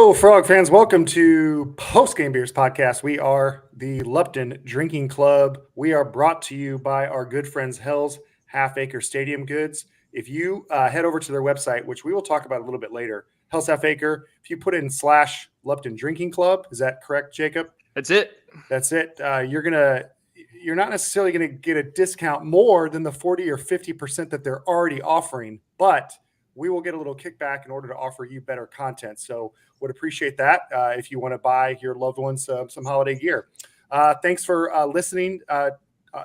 Hello, Frog fans. Welcome to Postgame Beers podcast. We are the Lupton Drinking Club. We are brought to you by our good friends Hell's Half Acre Stadium Goods. If you head over to their website, which we will talk about a little bit later, Hell's Half Acre, if you put in / Lupton Drinking Club, is that correct, Jacob? That's it. That's it. You're not necessarily going to get a discount more than the 40 or 50% that they're already offering, but we will get a little kickback in order to offer you better content. So would appreciate that if you want to buy your loved ones some holiday gear. Thanks for listening,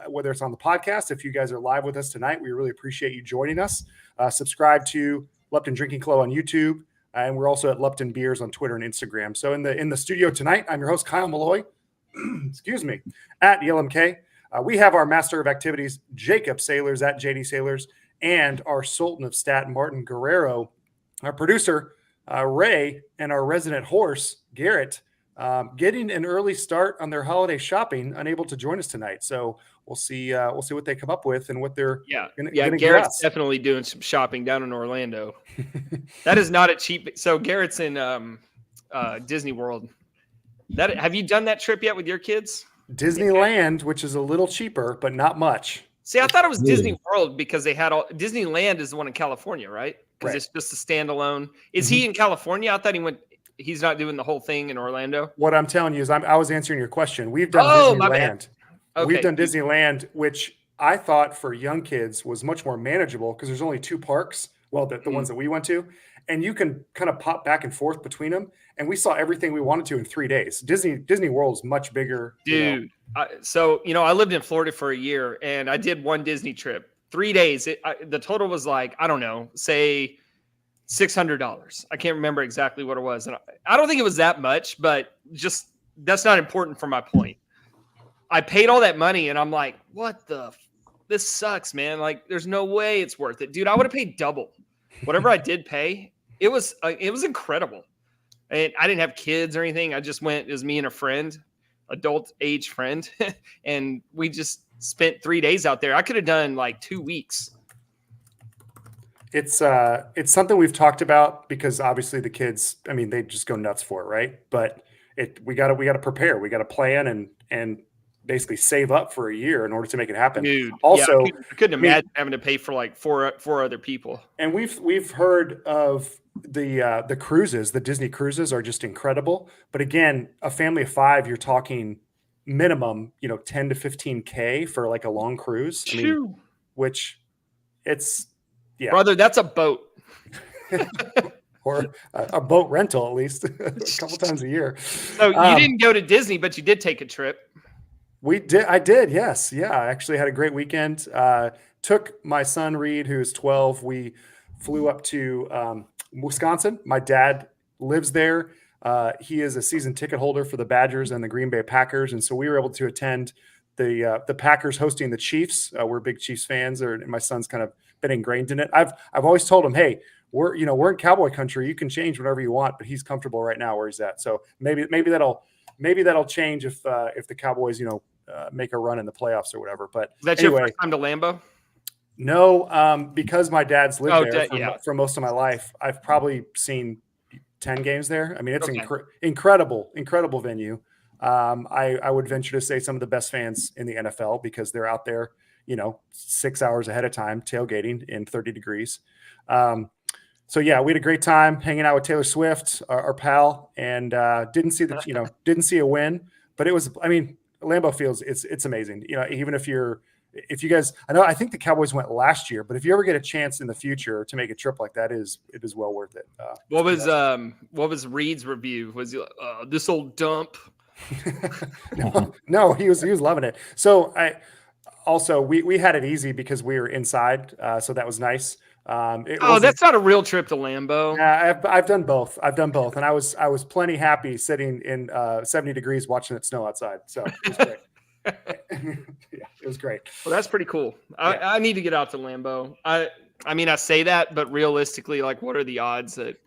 whether it's on the podcast. If you guys are live with us tonight, we really appreciate you joining us. Subscribe to Lupton Drinking Club on YouTube, and we're also at Lupton Beers on Twitter and Instagram. So in the studio tonight, I'm your host, Kyle Malloy. Excuse me, at YLMK. We have our master of activities, Jacob Sailors at JD Sailors, and our Sultan of Stat, Martin Guerrero, our producer, Ray, and our resident horse, Garrett, getting an early start on their holiday shopping, unable to join us tonight. So we'll see what they come up with and what they're gonna Garrett's definitely doing some shopping down in Orlando. That is not a cheap. So Garrett's in Disney World. Have you done that trip yet with your kids? Disneyland, which is a little cheaper, but not much. See, I thought it was Disney World because they had Disneyland is the one in California, right? Because it's just a standalone. Is he in California? I thought he's not doing the whole thing in Orlando. What I'm telling you is I was answering your question. We've done Disneyland. My bad. Okay. We've done Disneyland, which I thought for young kids was much more manageable because there's only two parks. Well, the ones that we went to, and you can kind of pop back and forth between them. And we saw everything we wanted to in 3 days. Disney World is much bigger. Dude. I lived in Florida for a year and I did one Disney trip, 3 days. The total was like, I don't know, say $600. I can't remember exactly what it was. And I don't think it was that much, but just that's not important for my point. I paid all that money and I'm like, this sucks, man. Like, there's no way it's worth it. Dude, I would have paid double. Whatever I did pay, it was incredible. And I didn't have kids or anything. I just went, it was me and a friend, adult age friend. And we just spent 3 days out there. I could have done like 2 weeks. It's something we've talked about because obviously the kids, I mean, they just go nuts for it. Right. But we got to prepare. We got to plan and basically save up for a year in order to make it happen. Dude, also, I couldn't imagine having to pay for like four other people. And we've heard of the cruises. The Disney cruises are just incredible. But again, a family of 5, you're talking minimum, 10 to 15K for like a long cruise. I mean, which it's brother, that's a boat. Or a boat rental, at least a couple times a year. So you didn't go to Disney, but you did take a trip. I did. Yes. Yeah. I actually had a great weekend. Took my son Reed, who's 12. We flew up to Wisconsin. My dad lives there. He is a season ticket holder for the Badgers and the Green Bay Packers. And so we were able to attend the Packers hosting the Chiefs. We're big Chiefs fans, and my son's kind of been ingrained in it. I've always told him, hey, we're in cowboy country. You can change whatever you want, but he's comfortable right now where he's at. So maybe that'll change if the Cowboys, make a run in the playoffs or whatever. But is that your first time to Lambeau? No, because my dad's lived there for most of my life. I've probably seen 10 games there. I mean, it's incredible venue. I would venture to say some of the best fans in the NFL because they're out there, 6 hours ahead of time tailgating in 30 degrees. So yeah, we had a great time hanging out with Taylor Swift, our pal, and didn't see a win, but it was, I mean, Lambeau Fields, it's amazing. Even if you guys, I think the Cowboys went last year, but if you ever get a chance in the future to make a trip like that, it is well worth it. What was Reed's review? Was he this old dump? No, he was loving it. So we had it easy because we were inside, so that was nice. That's not a real trip to Lambeau. Yeah, I've done both. And I was plenty happy sitting in 70 degrees watching it snow outside. So it was great. Yeah, it was great. Well, that's pretty cool. I need to get out to Lambeau. I mean, I say that, but realistically, like, what are the odds that?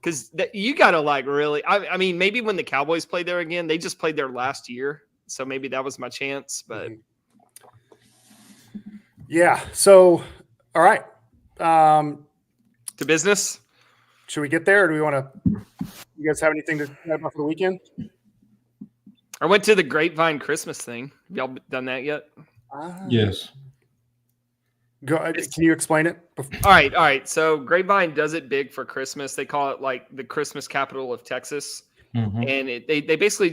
Because you got to like really. I mean, maybe when the Cowboys play there again, they just played there last year, so maybe that was my chance. But yeah. So all right. To business. Should we get there, or do we want to? You guys have anything to add about for the weekend? I went to the Grapevine Christmas thing. Have y'all done that yet? Yes. Can you explain it? All right. So Grapevine does it big for Christmas. They call it like the Christmas capital of Texas. Mm-hmm. And they basically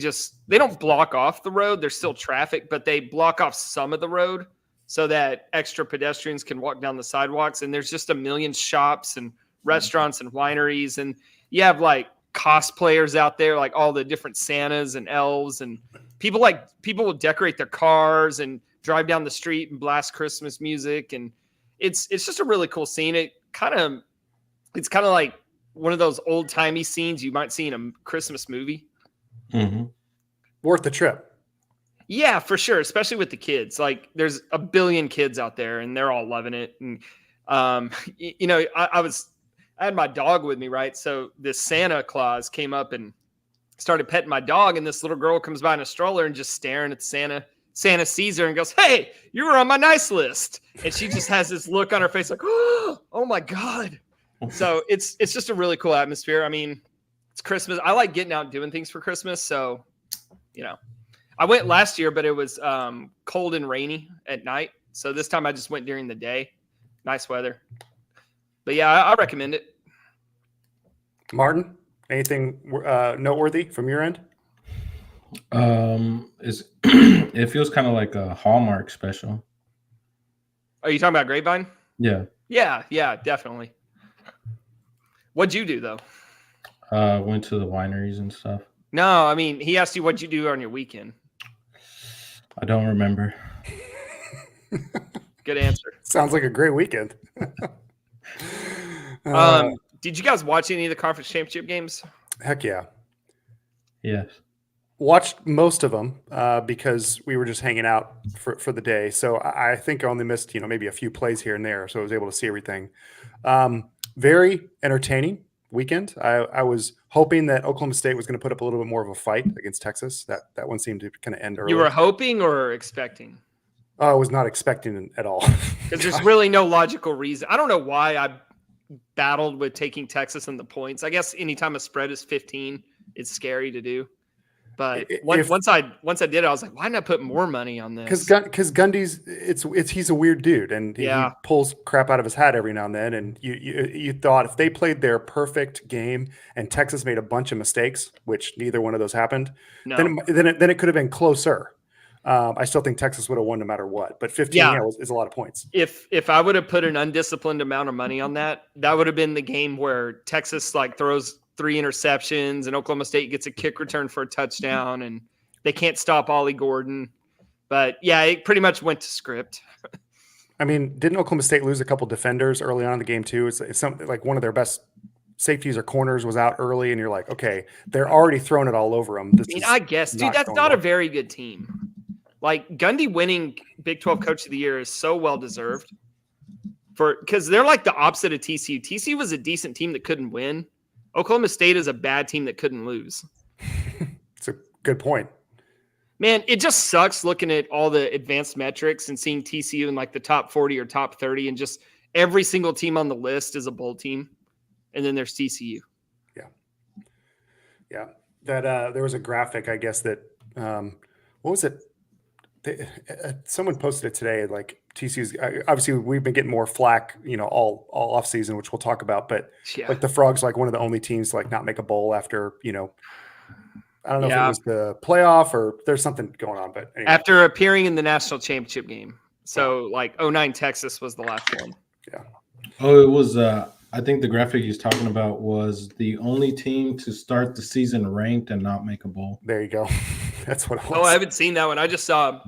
they don't block off the road. There's still traffic, but they block off some of the road so that extra pedestrians can walk down the sidewalks. And there's just a million shops and restaurants and wineries. And you have like cosplayers out there, like all the different Santas and elves, and people will decorate their cars and drive down the street and blast Christmas music. And it's just a really cool scene. It's kind of like one of those old timey scenes you might see in a Christmas movie. Mm-hmm. Worth the trip. Yeah, for sure. Especially with the kids. Like there's a billion kids out there and they're all loving it. And, I had my dog with me, right? So this Santa Claus came up and started petting my dog. And this little girl comes by in a stroller and just staring at Santa. Santa sees her and goes, "Hey, you were on my nice list." And she just has this look on her face like, "Oh my God." So it's just a really cool atmosphere. I mean, it's Christmas. I like getting out and doing things for Christmas. So, I went last year, but it was cold and rainy at night. So this time I just went during the day. Nice weather. But yeah, I recommend it. Martin, anything noteworthy from your end? It feels kind of like a Hallmark special. Are you talking about Grapevine? Yeah. Yeah, definitely. What'd you do though? Went to the wineries and stuff. No, I mean, he asked you what'd you do on your weekend. I don't remember. Good answer. Sounds like a great weekend. Did you guys watch any of the conference championship games? Heck yeah. Yes. Watched most of them because we were just hanging out for the day. So I think I only missed, maybe a few plays here and there. So I was able to see everything. Very entertaining weekend. I was hoping that Oklahoma State was going to put up a little bit more of a fight against Texas. That one seemed to kind of end early. You were hoping or expecting? I was not expecting it at all. Because there's really no logical reason. I don't know why I battled with taking Texas and the points. I guess anytime a spread is 15, it's scary to do. But once I did it, I was like, why didn't I put more money on this? Because Gundy's he's a weird dude, and he pulls crap out of his hat every now and then. And you thought if they played their perfect game and Texas made a bunch of mistakes, which neither one of those happened, then it could have been closer. I still think Texas would have won no matter what. But 15 is a lot of points. If I would have put an undisciplined amount of money on that would have been the game where Texas throws 3 interceptions and Oklahoma State gets a kick return for a touchdown and they can't stop Ollie Gordon. But yeah, it pretty much went to script. I mean, didn't Oklahoma State lose a couple defenders early on in the game too? It's something like one of their best safeties or corners was out early, and you're like, okay, they're already throwing it all over them. I guess, dude, that's not a very good team. Like Gundy winning Big 12 Coach of the Year is so well deserved because they're like the opposite of TCU. TCU was a decent team that couldn't win. Oklahoma State is a bad team that couldn't lose. It's a good point. Man, it just sucks looking at all the advanced metrics and seeing TCU in the top 40 or top 30, and just every single team on the list is a bowl team. And then there's TCU. Yeah. That there was a graphic, I guess, that what was it? Someone posted it today. Like TCU's obviously we've been getting more flack, all off season, which we'll talk about. But the Frogs, one of the only teams to not make a bowl after I don't know if it was the playoff or there's something going on. But anyway. After appearing in the national championship game, so 09 Texas was the last one. Yeah. Oh, it was. I think the graphic he's talking about was the only team to start the season ranked and not make a bowl. There you go. That's what it was. Oh, I haven't seen that one. I just saw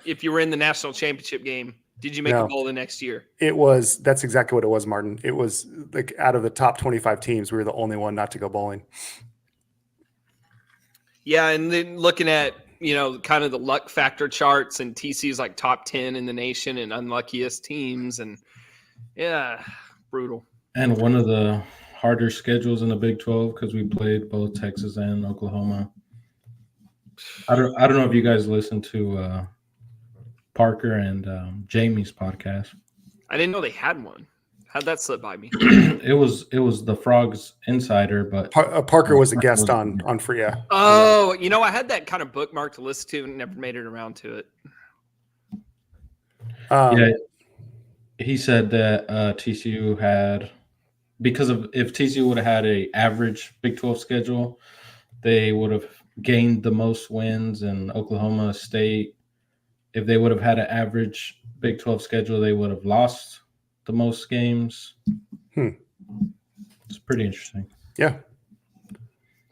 if you were in the national championship game, did you make a bowl the next year? That's exactly what it was, Martin. It was out of the top 25 teams, we were the only one not to go bowling. Yeah, and then looking at, kind of the luck factor charts, and TCU's top 10 in the nation and unluckiest teams, and brutal. And one of the harder schedules in the Big 12 because we played both Texas and Oklahoma. I don't know if you guys listen to Parker and Jamie's podcast. I didn't know they had one. How'd that slip by me? It was the Frogs Insider, but Parker was a guest on Freya. Oh, I had that kind of bookmarked to listen to and never made it around to it. Yeah, he said that TCU had, because of, if TCU would have had a average Big 12 schedule, they would have gained the most wins, and Oklahoma State, if they would have had an average Big 12 schedule, they would have lost the most games. It's pretty interesting. Yeah.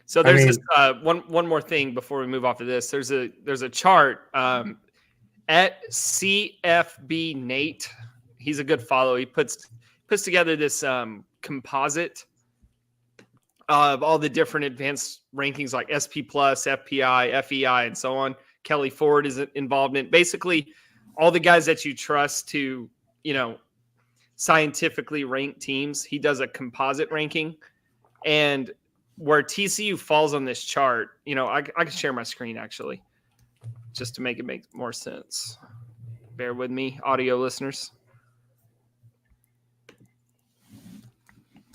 So there's this one more thing before we move off of this. There's a chart at CFB Nate. He's a good follow. He puts together this composite of all the different advanced rankings like SP Plus, FPI, FEI, and so on. Kelly Ford is involved in it. Basically, all the guys that you trust to, scientifically rank teams. He does a composite ranking, and where TCU falls on this chart, I can share my screen actually, just to make it make more sense. Bear with me, audio listeners.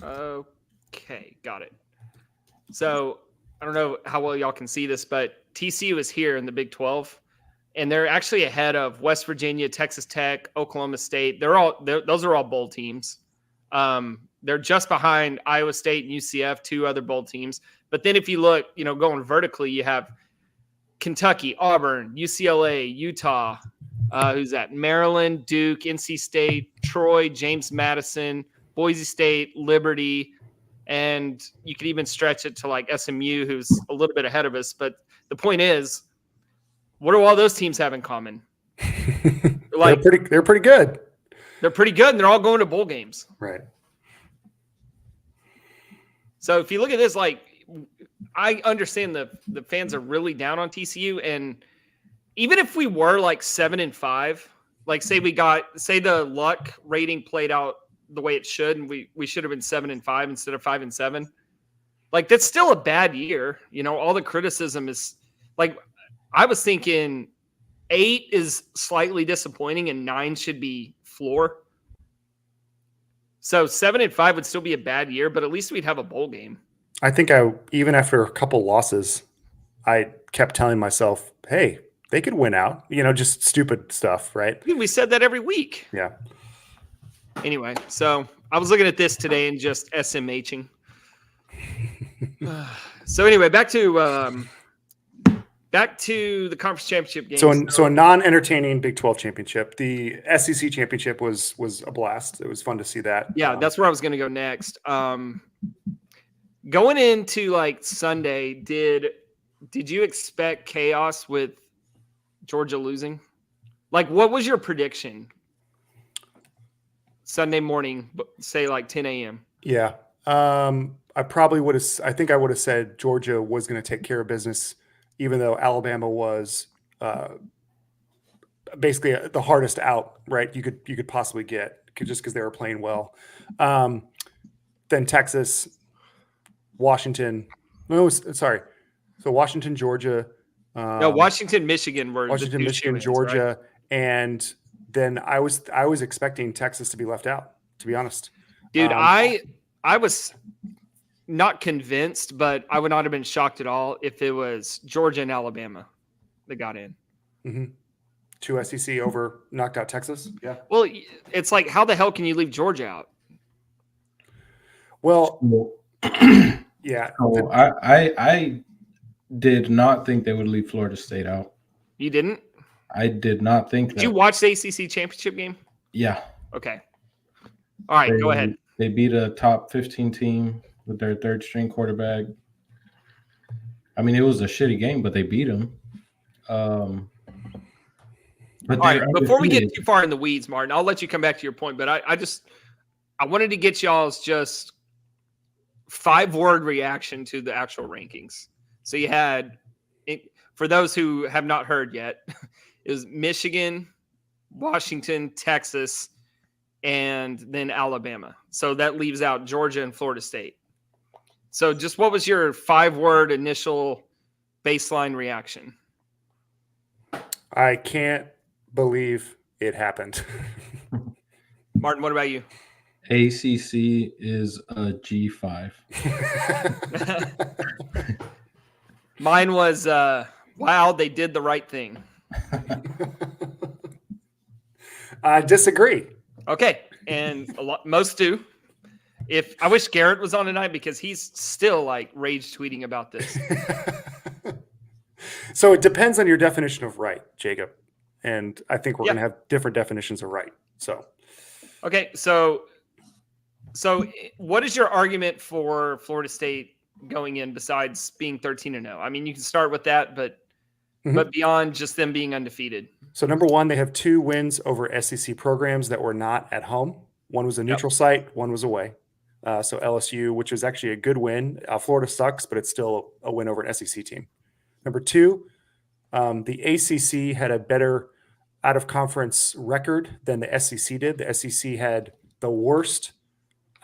Okay, got it. So I don't know how well y'all can see this, but TCU is here in the Big 12, and they're actually ahead of West Virginia, Texas Tech, Oklahoma State. Those are all bowl teams. They're just behind Iowa State and UCF, two other bowl teams. But then if you look, going vertically, you have Kentucky, Auburn, UCLA, Utah, who's that? Maryland, Duke, NC State, Troy, James Madison, Boise State, Liberty, and you could even stretch it to like SMU, who's a little bit ahead of us. But the point is, what do all those teams have in common? They're pretty good. They're pretty good, and they're all going to bowl games. Right. So if you look at this, I understand the fans are really down on TCU, and even if we were 7-5, say the luck rating played out the way it should, and we should have been 7-5 instead of 5-7. That's still a bad year. All the criticism is I was thinking 8 is slightly disappointing and 9 should be floor. So 7-5 would still be a bad year, but at least we'd have a bowl game. I think even after a couple losses, I kept telling myself, hey, they could win out, just stupid stuff, right? Dude, we said that every week. Yeah. Anyway, so I was looking at this today and just SMHing. So anyway, back to the conference championship game. So a non-entertaining Big 12 championship. The SEC championship was a blast. It was fun to see that. Yeah, that's where I was going to go next. Going into Sunday, did you expect chaos with Georgia losing? What was your prediction? Sunday morning, say 10 a.m. Yeah. I probably would have. I think I would have said Georgia was going to take care of business, even though Alabama was basically the hardest out, right? You could possibly get, just because they were playing well. Then Texas, Washington. No, sorry. So Washington, Georgia. No, Washington, Michigan were Washington, Michigan, Georgia, right? And then I was expecting Texas to be left out, to be honest. Dude, I was not convinced, but I would not have been shocked at all if it was Georgia and Alabama that got in. Mm-hmm. 2 SEC over knocked out Texas. Yeah. Well, it's how the hell can you leave Georgia out? Well, yeah. So I did not think they would leave Florida State out. You didn't? I did not think that. Did you watch the ACC championship game? Yeah. Okay. All right, go ahead. They beat a top 15 team with their third string quarterback. I mean, it was a shitty game, but they beat them. All right, before we get too far in the weeds, Martin, I'll let you come back to your point, but I wanted to get y'all's just 5-word reaction to the actual rankings. So you had, for those who have not heard yet, it was Michigan, Washington, Texas, and then Alabama. So that leaves out Georgia and Florida State. So just what was your 5-word initial baseline reaction? I can't believe it happened. Martin, what about you? ACC is a G5. Mine was, wow, they did the right thing. I disagree. Okay, and most do. If I wish Garrett was on tonight because he's still like rage tweeting about this. So it depends on your definition of right, Jacob. And I think we're Yeah. going to have different definitions of right. So, Okay, so what is your argument for Florida State going in besides being 13-0? I mean, you can start with that, but beyond just them being undefeated. So number one, they have 2 wins over SEC programs that were not at home. One was a neutral site, one was away. So LSU, which is actually a good win. Florida sucks, but it's still a win over an SEC team. Number 2, the ACC had a better out-of-conference record than the SEC did. The SEC had the worst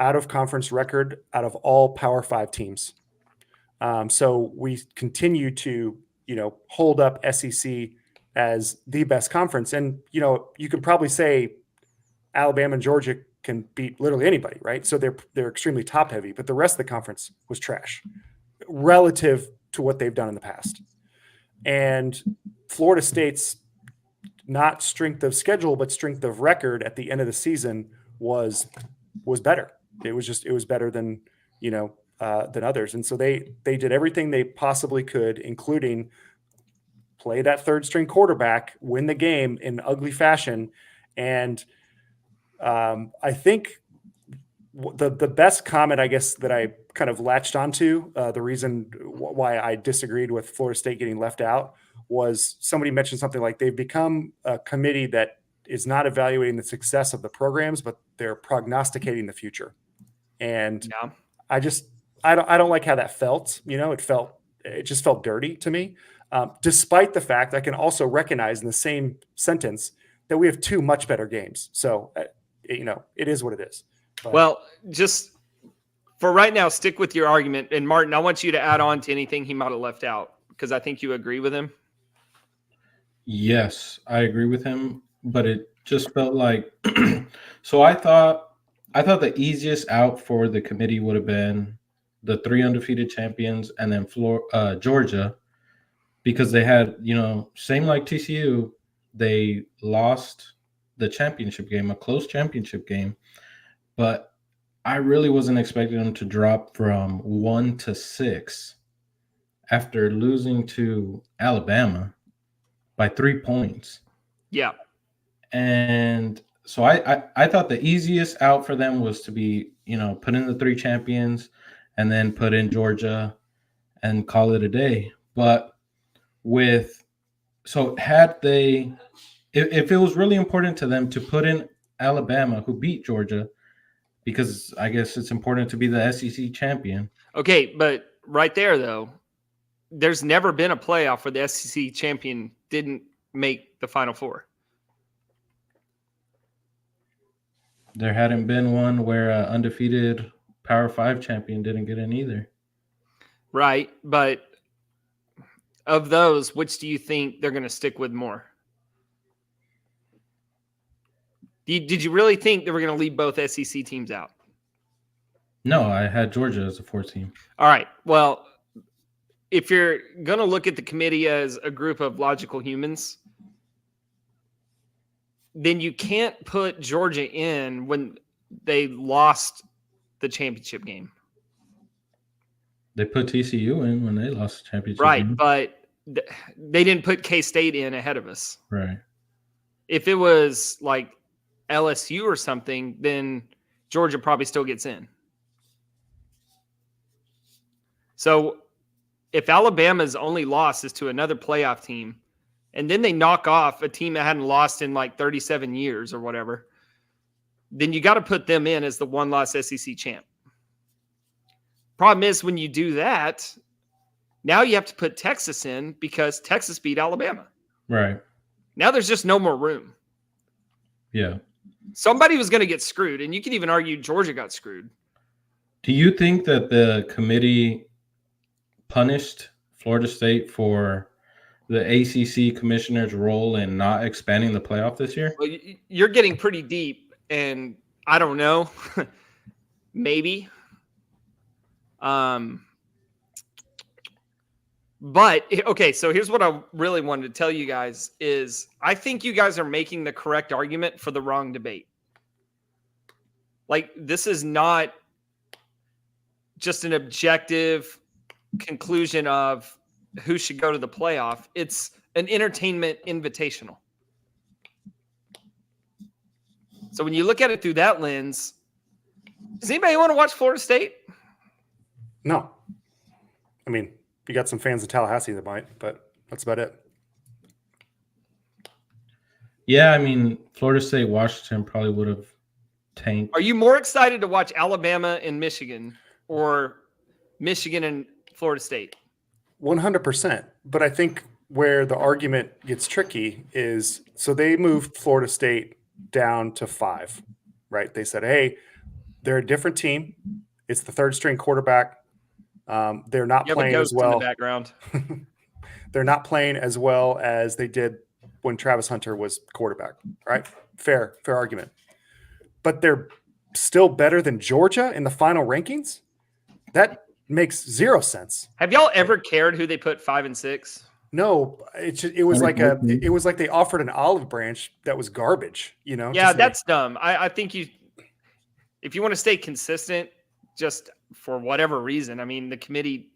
out-of-conference record out of all Power 5 teams. So we continue to, hold up SEC as the best conference. And, you could probably say Alabama and Georgia can beat literally anybody, right? So they're extremely top heavy, but the rest of the conference was trash relative to what they've done in the past. And Florida State's not strength of schedule, but strength of record at the end of the season was better. It was better than others. And so they did everything they possibly could, including play that third string quarterback, win the game in ugly fashion. And I think the best comment, I guess, that I kind of latched onto, the reason why I disagreed with Florida State getting left out was somebody mentioned something like they've become a committee that is not evaluating the success of the programs, but they're prognosticating the future. And I don't like how that felt. It just felt dirty to me. Despite the fact I can also recognize in the same sentence that we have 2 much better games. So, it is what it is. But, well, just for right now, stick with your argument. And Martin, I want you to add on to anything he might have left out because I think you agree with him. Yes, I agree with him, but it just felt like so I thought the easiest out for the committee would have been the 3 undefeated champions and then Georgia, because they had, same like TCU, they lost the championship game, a close championship game, but I really wasn't expecting them to drop from 1 to 6 after losing to Alabama by 3 points. Yeah. And so I thought the easiest out for them was to be, put in the 3 champions and then put in Georgia and call it a day. But had they, if it was really important to them to put in Alabama, who beat Georgia, because I guess it's important to be the SEC champion. Okay, but right there, though, there's never been a playoff where the SEC champion didn't make the Final Four. There hadn't been one where an undefeated Power 5 champion didn't get in either. Right, but of those, which do you think they're going to stick with more? Did you really think they were going to leave both SEC teams out? No, I had Georgia as a 4 team. All right, well, if you're going to look at the committee as a group of logical humans, then you can't put Georgia in when they lost the championship game. They put TCU in when they lost the championship right, game. But they didn't put K-State in ahead of us. Right. If it was like LSU or something, then Georgia probably still gets in. So if Alabama's only loss is to another playoff team, and then they knock off a team that hadn't lost in like 37 years or whatever, then you got to put them in as the one-loss SEC champ. Problem is, when you do that, now you have to put Texas in because Texas beat Alabama. Right. Now there's just no more room. Yeah. Somebody was going to get screwed, and you can even argue Georgia got screwed. Do you think that the committee punished Florida State for the ACC commissioner's role in not expanding the playoff this year? Well, you're getting pretty deep, and I don't know. maybe. But okay, so here's what I really wanted to tell you guys is I think you guys are making the correct argument for the wrong debate. Like, this is not just an objective conclusion of who should go to the playoff. It's an entertainment invitational. So when you look at it through that lens, does anybody want to watch Florida State? No. I mean, you got some fans in Tallahassee that might, but that's about it. Yeah, I mean, Florida State, Washington probably would have tanked. Are you more excited to watch Alabama and Michigan or Michigan and Florida State? 100%. But I think where the argument gets tricky is, so they moved Florida State down to 5, right? They said, hey, they're a different team. It's the third string quarterback. They're not playing as well. In the background. They're not playing as well as they did when Travis Hunter was quarterback, right? Fair argument. But they're still better than Georgia in the final rankings? That makes zero sense. Have y'all ever cared who they put 5 and 6? No, it was like they offered an olive branch that was garbage, you know? Yeah, that's dumb. I think if you want to stay consistent, just for whatever reason, I mean, the committee,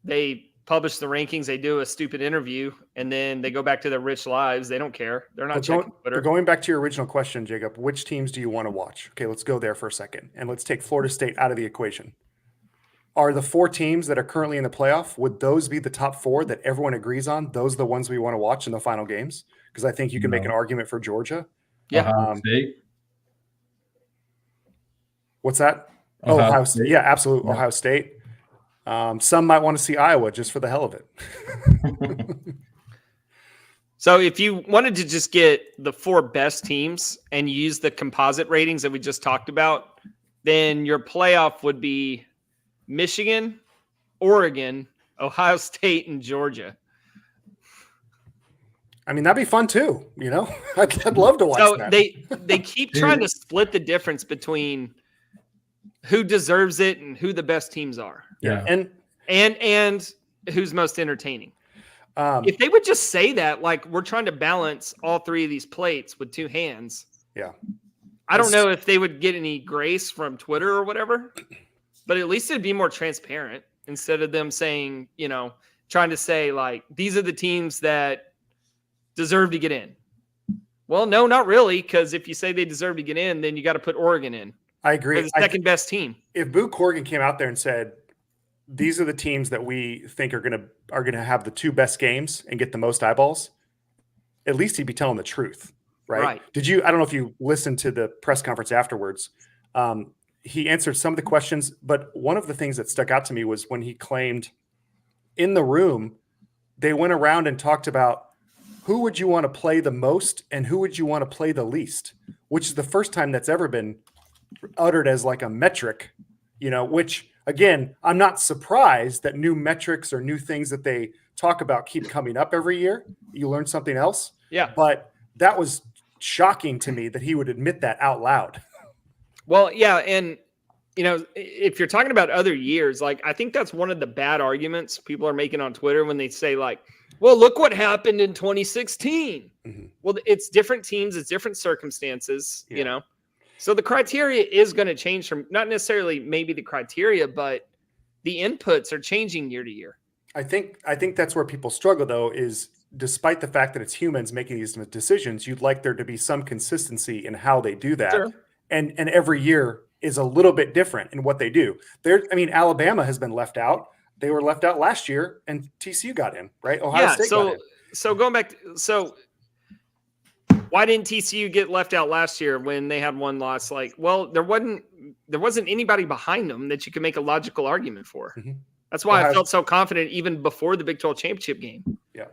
they publish the rankings, they do a stupid interview, and then they go back to their rich lives. They don't care. They're not checking Twitter. Going back to your original question, Jacob, which teams do you want to watch? Okay, let's go there for a second, and let's take Florida State out of the equation. Are the 4 teams that are currently in the playoff, would those be the top 4 that everyone agrees on? Those are the ones we want to watch in the final games? Because I think you can make an argument for Georgia. Yeah. Ohio State. What's that? Ohio State. Yeah, absolutely. Yeah. Ohio State. Some might want to see Iowa just for the hell of it. So if you wanted to just get the 4 best teams and use the composite ratings that we just talked about, then your playoff would be Michigan, Oregon, Ohio State, and Georgia. I mean, that'd be fun too. You know, I'd love to watch that. They keep trying to split the difference between who deserves it and who the best teams are. Yeah. And who's most entertaining. If they would just say that, like, we're trying to balance all 3 of these plates with 2 hands. Yeah. I don't know if they would get any grace from Twitter or whatever, but at least it'd be more transparent instead of them saying, you know, trying to say, like, these are the teams that deserve to get in. Well, no, not really, because if you say they deserve to get in, then you got to put Oregon in. I agree. They're the second best team. If Boo Corrigan came out there and said, these are the teams that we think are gonna have the 2 best games and get the most eyeballs, at least he'd be telling the truth, right? I don't know if you listened to the press conference afterwards. He answered some of the questions, but one of the things that stuck out to me was when he claimed in the room, they went around and talked about who would you want to play the most and who would you want to play the least, which is the first time that's ever been uttered as like a metric, you know, which again, I'm not surprised that new metrics or new things that they talk about keep coming up every year. You learn something else. Yeah. But that was shocking to me that he would admit that out loud. Well, yeah. And, you know, if you're talking about other years, like, I think that's one of the bad arguments people are making on Twitter when they say, like, well, look what happened in 2016. Mm-hmm. Well, it's different teams. It's different circumstances, you know? So the criteria is going to change from not necessarily maybe the criteria, but the inputs are changing year to year. I think that's where people struggle, though, is despite the fact that it's humans making these decisions, you'd like there to be some consistency in how they do that. Sure. And every year is a little bit different in what they do. Alabama has been left out. They were left out last year, and TCU got in, right? Ohio State got in. So going back why didn't TCU get left out last year when they had one loss? Like, well, there wasn't anybody behind them that you could make a logical argument for. Mm-hmm. That's why I felt so confident even before the Big 12 championship game. Yeah,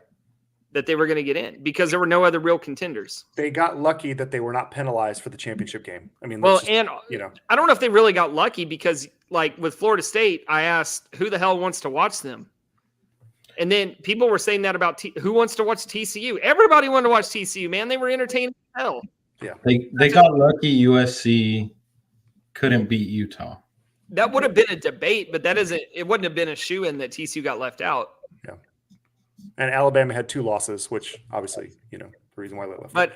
that they were going to get in because there were no other real contenders. They got lucky that they were not penalized for the championship game. I mean, I don't know if they really got lucky because, like, with Florida State, I asked who the hell wants to watch them. And then people were saying that about who wants to watch TCU. Everybody wanted to watch TCU, man. They were entertaining as hell. Yeah. They got lucky USC couldn't beat Utah. that would have been a debate, but it wouldn't have been a shoe-in that TCU got left out. Yeah. And Alabama had 2 losses, which obviously, the reason why they left. But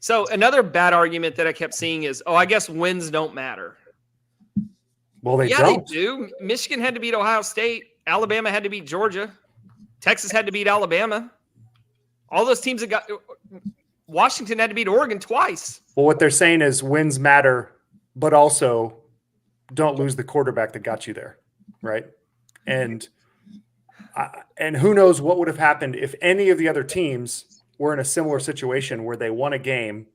so another bad argument that I kept seeing is, I guess wins don't matter. Well, they Yeah, don't. they do. Michigan had to beat Ohio State. Alabama had to beat Georgia. Texas had to beat Alabama. All those teams that got Washington had to beat Oregon twice. Well, what they're saying is wins matter, but also don't lose the quarterback that got you there, right? And who knows what would have happened if any of the other teams were in a similar situation where they won a game,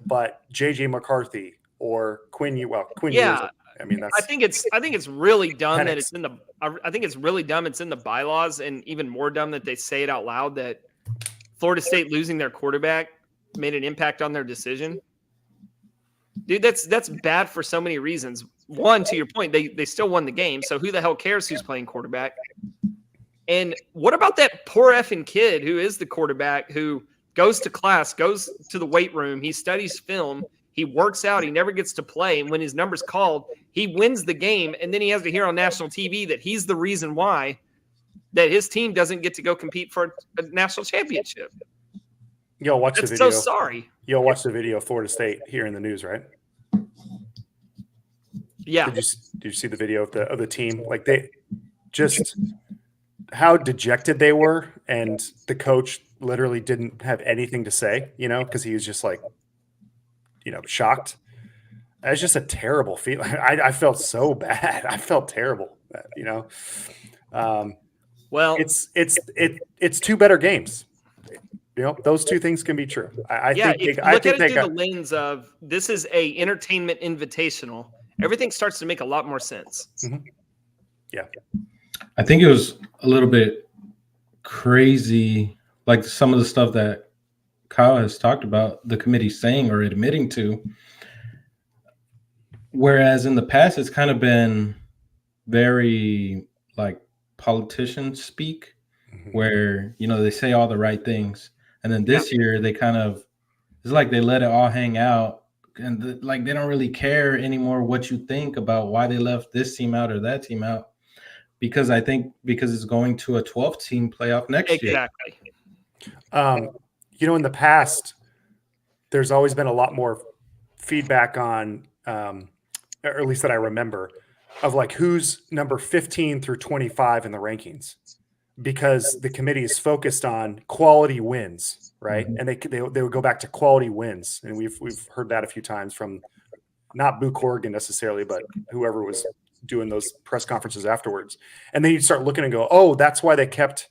but JJ McCarthy or Quinn Ewers. Yeah. I mean, I think it's really dumb that Penix. it's in the. I think it's really dumb it's in the bylaws, and even more dumb that they say it out loud that Florida State losing their quarterback made an impact on their decision. Dude, that's bad for so many reasons. One, to your point, they still won the game, so who the hell cares who's playing quarterback? And what about that poor effing kid who is the quarterback who goes to class, goes to the weight room, he studies film, he works out, he never gets to play, and when his number's called, he wins the game, and then he has to hear on national TV that he's the reason why that his team doesn't get to go compete for a national championship. You'll watch the That's video. so sorry. You'll watch the video of Florida State here in the news, right? Yeah. Did you see the video of the team? Like they just how dejected they were, and the coach literally didn't have anything to say, because he was just like, shocked. It's just a terrible feeling. I felt so bad. I felt terrible. Well, it's 2 better games. Those 2 things can be true. I think if you look at it through the lens of this is a entertainment invitational, everything starts to make a lot more sense. Mm-hmm. Yeah. I think it was a little bit crazy, like some of the stuff that Kyle has talked about, the committee saying or admitting to. Whereas in the past, it's kind of been very like politician speak, where, they say all the right things. And then this year, they kind of, it's like they let it all hang out. And they don't really care anymore what you think about why they left this team out or that team out. Because it's going to a 12th team playoff next year. Exactly. In the past, there's always been a lot more feedback on, or at least that I remember, of like who's number 15 through 25 in the rankings, because the committee is focused on quality wins, right? Mm-hmm. And they would go back to quality wins, and we've heard that a few times from not Boo Corrigan necessarily, but whoever was doing those press conferences afterwards. And then you'd start looking and go, oh, that's why they kept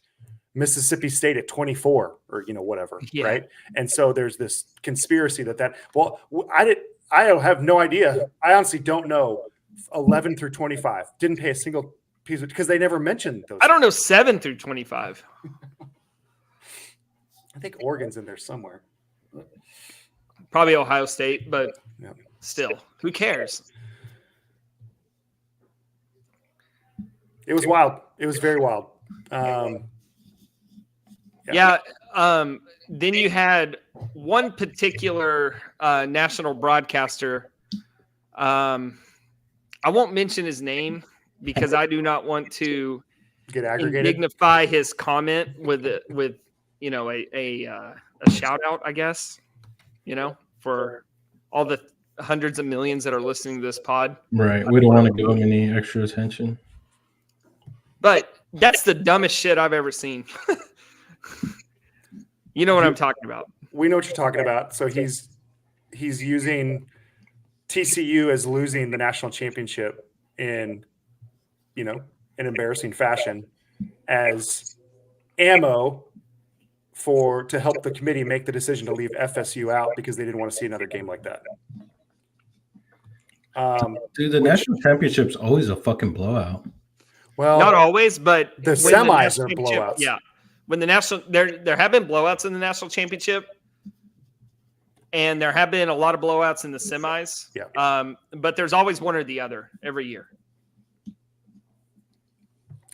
Mississippi State at 24 or, whatever. Yeah. Right. And so there's this conspiracy I have no idea. I honestly don't know 11 through 25. Didn't pay a single piece because they never mentioned those. I don't know 7 through 25. I think Oregon's in there somewhere. Probably Ohio State, but still, who cares? It was wild. It was very wild. Then you had one particular national broadcaster. I won't mention his name because I do not want to get aggregated, dignify his comment with a shout out, I guess, for all the hundreds of millions that are listening to this pod. Right. We don't want to give him any extra attention. But that's the dumbest shit I've ever seen. You know what I'm talking about. We know what you're talking about. So he's using TCU as losing the national championship in, an embarrassing fashion as ammo to help the committee make the decision to leave FSU out because they didn't want to see another game like that. Dude, the national championship's always a fucking blowout. Well, not always, but the semis are blowouts. Yeah. When the there have been blowouts in the national championship, and there have been a lot of blowouts in the semis. Yeah. But there's always one or the other every year.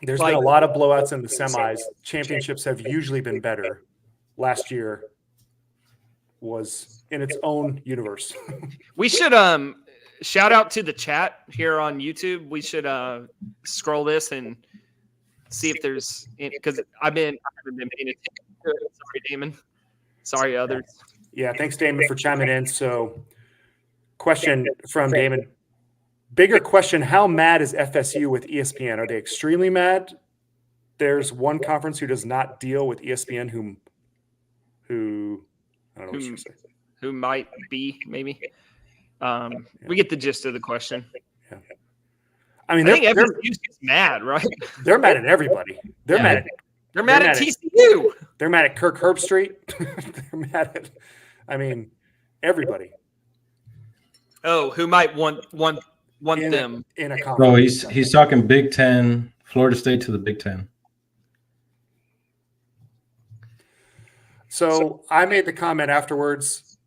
There's been a lot of blowouts in the semis. Championships have usually been better. Last year was in its own universe. We should shout out to the chat here on YouTube. We should scroll this and see if there's, because I haven't been paying attention to it. Sorry, Damon. Sorry, others. Yeah, thanks, Damon, for chiming in. So, question from Damon. Bigger question: how mad is FSU with ESPN? Are they extremely mad? There's one conference who does not deal with ESPN, who I don't know what you say. Who might be maybe. We get the gist of the question. Yeah. I mean, I think FSU's mad, right? They're mad at everybody. They're mad at TCU. They're mad at Kirk Herbstreit. They're mad at, I mean, everybody. Oh, who might want them in a conference? No, he's talking Big Ten, Florida State to the Big Ten. So I made the comment afterwards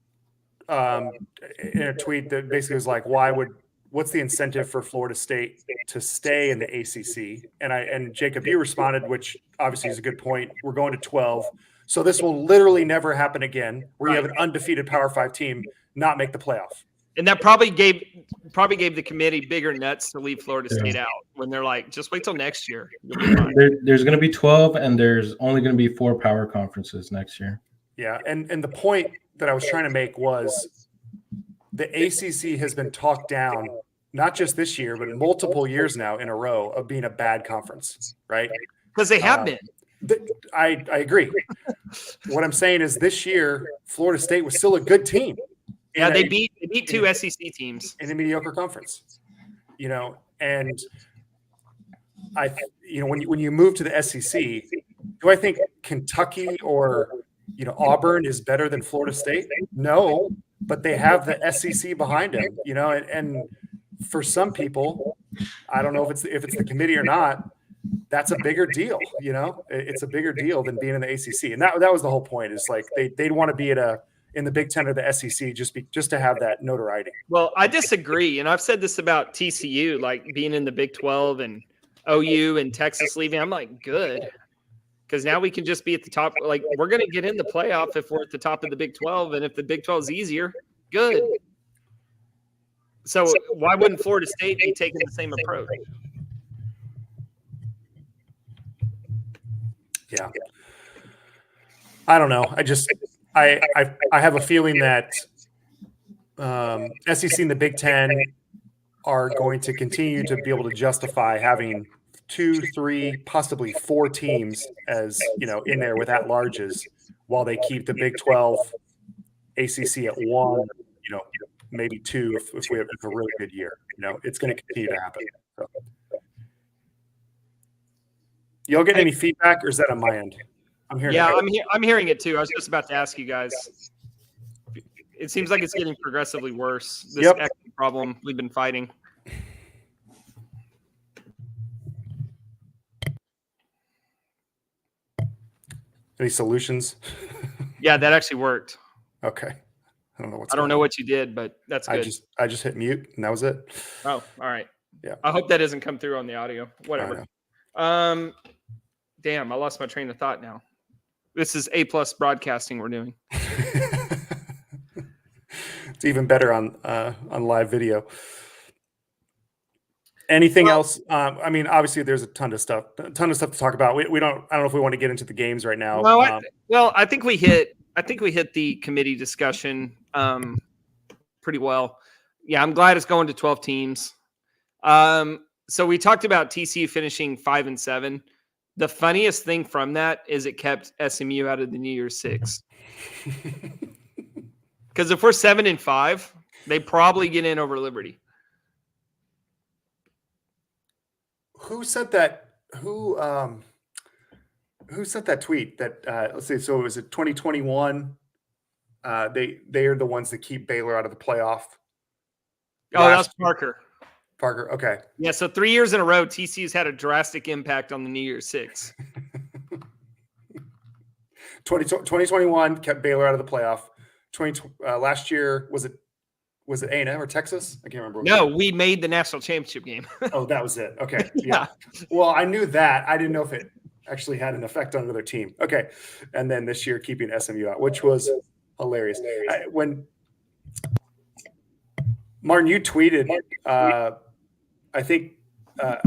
in a tweet that basically was like, what's the incentive for Florida State to stay in the ACC? And Jacob, you responded, which obviously is a good point. We're going to 12. So this will literally never happen again, where you have an undefeated Power 5 team not make the playoff. And that probably gave the committee bigger nuts to leave Florida State out when they're like, just wait till next year. There's going to be 12, and there's only going to be 4 power conferences next year. Yeah, and the point that I was trying to make was the ACC has been talked down, not just this year, but multiple years now in a row of being a bad conference, right? Because they have been. I agree. What I'm saying is this year, Florida State was still a good team. Yeah, they beat 2 SEC teams in a mediocre conference, and when you move to the SEC, do I think Kentucky or Auburn is better than Florida State? No, but they have the SEC behind them, and for some people, I don't know if it's the committee or not, that's a bigger deal. It's a bigger deal than being in the ACC, and that was the whole point. Is like they'd want to be in the Big Ten or the SEC just to have that notoriety. Well, I disagree, and I've said this about TCU, like being in the Big 12 and OU and Texas leaving. I'm like, good, because now we can just be at the top. Like, we're going to get in the playoff if we're at the top of the Big 12, and if the Big 12 is easier, good. So why wouldn't Florida State be taking the same approach? Yeah, I don't know. I have a feeling that SEC and the Big Ten are going to continue to be able to justify having 2, 3, possibly 4 teams as in there with at-larges, while they keep the Big 12, ACC at 1, maybe 2 if we have a really good year. It's going to continue to happen. So. Y'all get any feedback, or is that on my end? I'm hearing. Yeah, I'm hearing it too. I was just about to ask you guys. It seems like it's getting progressively worse. This equity problem we've been fighting. Any solutions? Yeah, that actually worked. Okay. I don't know what you did, but that's good. I just hit mute and that was it. Oh, all right. Yeah. I hope that doesn't come through on the audio. Whatever. Damn, I lost my train of thought now. This is A+ broadcasting we're doing. It's even better on live video. Anything else? I mean, obviously, there's a ton of stuff to talk about. We don't. I don't know if we want to get into the games right now. No, I think we hit the committee discussion pretty well. Yeah, I'm glad it's going to 12 teams. So we talked about TCU finishing 5-7. The funniest thing from that is it kept SMU out of the New Year's Six. Because if we're 7-5, they probably get in over Liberty. Who said that? Who sent that tweet? That let's see. So it was 2021. They are the ones that keep Baylor out of the playoff. Oh, that's Parker. Parker. Okay. Yeah. So 3 years in a row, TCU's had a drastic impact on the New Year's Six. 2021 kept Baylor out of the playoff. Last year was it A&M or Texas? I can't remember. No, we made the national championship game. Oh, that was it. Okay. Yeah. Well, I knew that. I didn't know if it actually had an effect on another team. Okay. And then this year keeping SMU out, which was hilarious. Martin, you tweeted, I think